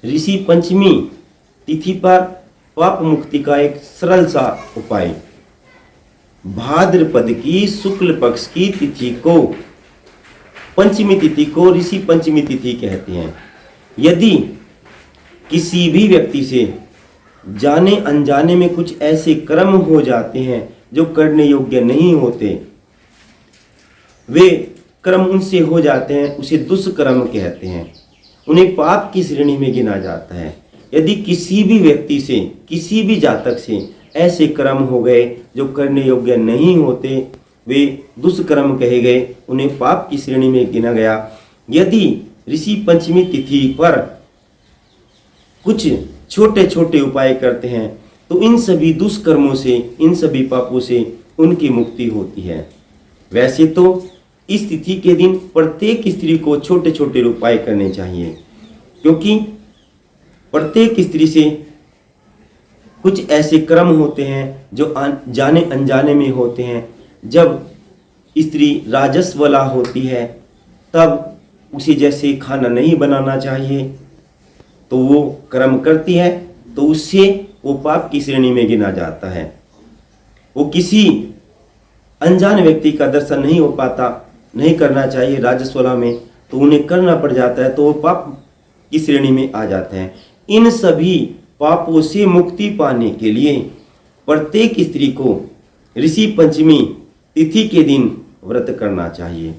ऋषि पंचमी तिथि पर पाप मुक्ति का एक सरल सा उपाय। भाद्रपद की शुक्ल पक्ष की तिथि को, पंचमी तिथि को ऋषि पंचमी तिथि कहते हैं। यदि किसी भी व्यक्ति से जाने अनजाने में कुछ ऐसे कर्म हो जाते हैं जो करने योग्य नहीं होते, वे कर्म उनसे हो जाते हैं, उसे दुष्कर्म कहते हैं, उन्हें पाप की श्रेणी में गिना जाता है। यदि किसी भी व्यक्ति से, किसी भी जातक से ऐसे कर्म हो गए जो करने योग्य नहीं होते, वे दुष्कर्म कहे गए, उन्हें पाप की श्रेणी में गिना गया। यदि ऋषि पंचमी तिथि पर कुछ छोटे छोटे उपाय करते हैं तो इन सभी दुष्कर्मों से, इन सभी पापों से उनकी मुक्ति होती है। वैसे तो इस तिथि के दिन प्रत्येक स्त्री को छोटे छोटे उपाय करने चाहिए, क्योंकि प्रत्येक स्त्री से कुछ ऐसे कर्म होते हैं जो जाने अनजाने में होते हैं। जब स्त्री राजस्वला होती है तब उसे जैसे खाना नहीं बनाना चाहिए तो वो कर्म करती है, तो उससे वो पाप की श्रेणी में गिना जाता है। वो किसी अनजान व्यक्ति का दर्शन नहीं हो पाता, नहीं करना चाहिए राजस्वला में, तो उन्हें करना पड़ जाता है, तो वो पाप की श्रेणी में आ जाते हैं। इन सभी पापों से मुक्ति पाने के लिए प्रत्येक स्त्री को ऋषि पंचमी तिथि के दिन व्रत करना चाहिए।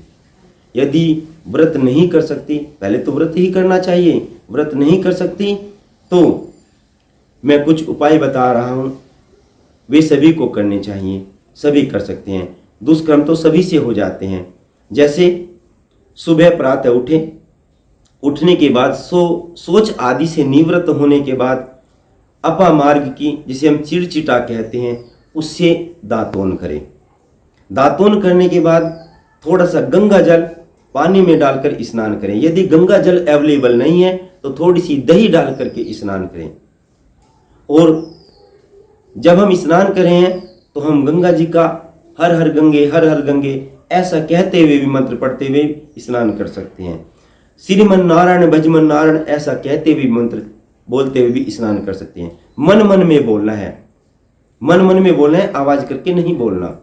यदि व्रत नहीं कर सकती, पहले तो व्रत ही करना चाहिए, व्रत नहीं कर सकती तो मैं कुछ उपाय बता रहा हूँ, वे सभी को करने चाहिए, सभी कर सकते हैं। दुष्कर्म तो सभी से हो जाते हैं। जैसे सुबह प्रातः उठने के बाद शौच आदि से निवृत्त होने के बाद अपामार्ग की, जिसे हम चिड़चिटा कहते हैं, उससे दातून करें। दातून करने के बाद थोड़ा सा गंगा जल पानी में डालकर स्नान करें। यदि गंगा जल अवेलेबल नहीं है तो थोड़ी सी दही डाल करके स्नान करें। और जब हम स्नान कर रहे हैं तो हम गंगा जी का हर हर गंगे ऐसा कहते हुए भी, मंत्र पढ़ते हुए स्नान कर सकते हैं। श्रीमन नारायण भजमन नारायण ऐसा कहते हुए मंत्र बोलते हुए भी स्नान कर सकते हैं। मन मन में बोलना है, मन मन में बोलना है, आवाज करके नहीं बोलना।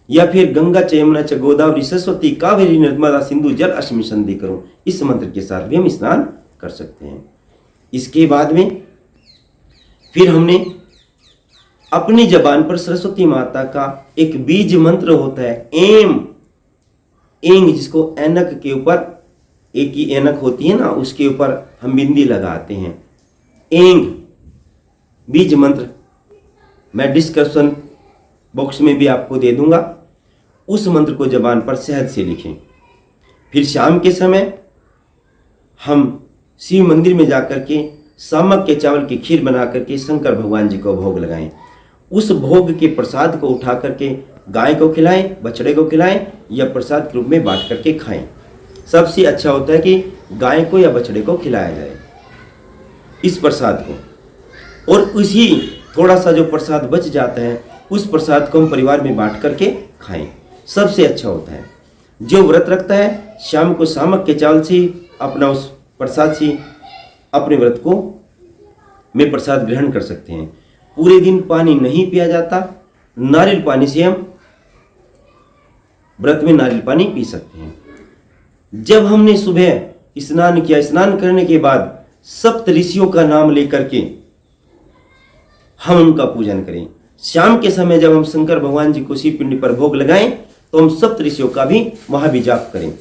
या फिर गंगा च यमुना च गोदावरी सरस्वती कावेरी नर्मदा सिंधु जल अस्मि संधि करो, इस मंत्र के साथ भी हम स्नान कर सकते हैं। इसके बाद में फिर हमने अपनी जबान पर सरस्वती माता का एक बीज मंत्र होता है, एंग, जिसको ऐनक के ऊपर, एक ही ऐनक होती है ना, उसके ऊपर हम बिंदी लगाते हैं। एंग बीज मंत्र मैं डिस्क्रिप्शन बॉक्स में भी आपको दे दूंगा। उस मंत्र को जबान पर शहद से लिखें। फिर शाम के समय हम शिव मंदिर में जाकर के सामक के चावल की खीर बना करके शंकर भगवान जी को भोग लगाएं। उस भोग के प्रसाद को उठा करके गाय को खिलाएं, बछड़े को खिलाएं, या प्रसाद के रूप में बांट करके खाएं। सबसे अच्छा होता है कि गाय को या बछड़े को खिलाया जाए इस प्रसाद को, और उसी थोड़ा सा जो प्रसाद बच जाता है उस प्रसाद को हम परिवार में बांट करके खाएं, सबसे अच्छा होता है। जो व्रत रखता है शाम को सामक के चावल से अपना उस प्रसाद से अपने व्रत को में प्रसाद ग्रहण कर सकते हैं। पूरे दिन पानी नहीं पिया जाता, नारियल पानी से हम व्रत में नारियल पानी पी सकते हैं। जब हमने सुबह स्नान किया, स्नान करने के बाद सप्त ऋषियों का नाम लेकर के हम उनका पूजन करें। शाम के समय जब हम शंकर भगवान जी को शिव पिंड पर भोग लगाएं तो हम सप्त ऋषियों का भी वहां भी जाप करें।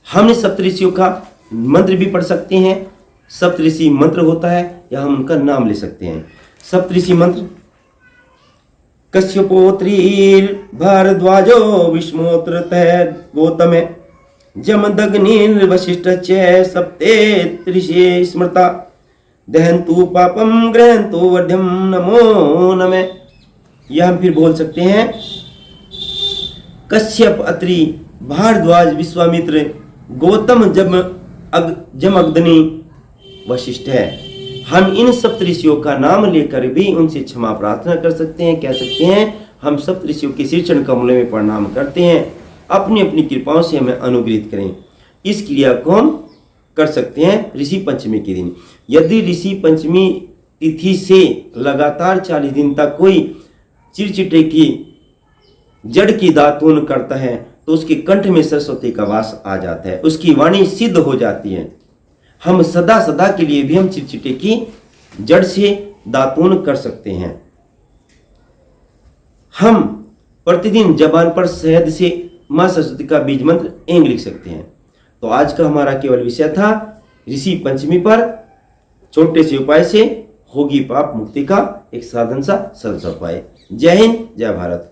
हमने सप्त ऋषियों का मंत्र भी पढ़ सकते हैं, सप्त ऋषि मंत्र होता है, या हम उनका नाम ले सकते हैं। सप्त ऋषि मंत्र: कश्यपोत्रीर भारद्वाजो विष्णोत्र गौतमे जमदग्निर वशिष्ठ च सप्ते ऋषि स्मृता दहन्तु पापम ग्रहन्तु वर्ध्यम नमो नमे। यह हम फिर बोल सकते हैं: कश्यप, अत्रि, भारद्वाज, विश्वामित्र, गौतम, जमदग्नि, वशिष्ठ है। हम इन सप्त ऋषियों का नाम लेकर भी उनसे क्षमा प्रार्थना कर सकते हैं, कह सकते हैं हम सप्त ऋषियों के शीर्षण कमलों में प्रणाम करते हैं, अपनी अपनी कृपाओं से हमें अनुग्रहित करें। इस क्रिया को हम कर सकते हैं ऋषि पंचमी के दिन। यदि ऋषि पंचमी तिथि से लगातार 40 दिन तक कोई चिरचिटे की जड़ की दातून करता है तो उसके कंठ में सरस्वती का वास आ जाता है, उसकी वाणी सिद्ध हो जाती है। हम सदा सदा के लिए भी हम चिरचिटे की जड़ से दातून कर सकते हैं। हम प्रतिदिन जबान पर शहद से मां सरस्वती का बीज मंत्र एंग लिख सकते हैं। तो आज का हमारा केवल विषय था ऋषि पंचमी पर छोटे से उपाय से होगी पाप मुक्ति का एक साधन सा सरल सा उपाय। जय हिंद, जय भारत।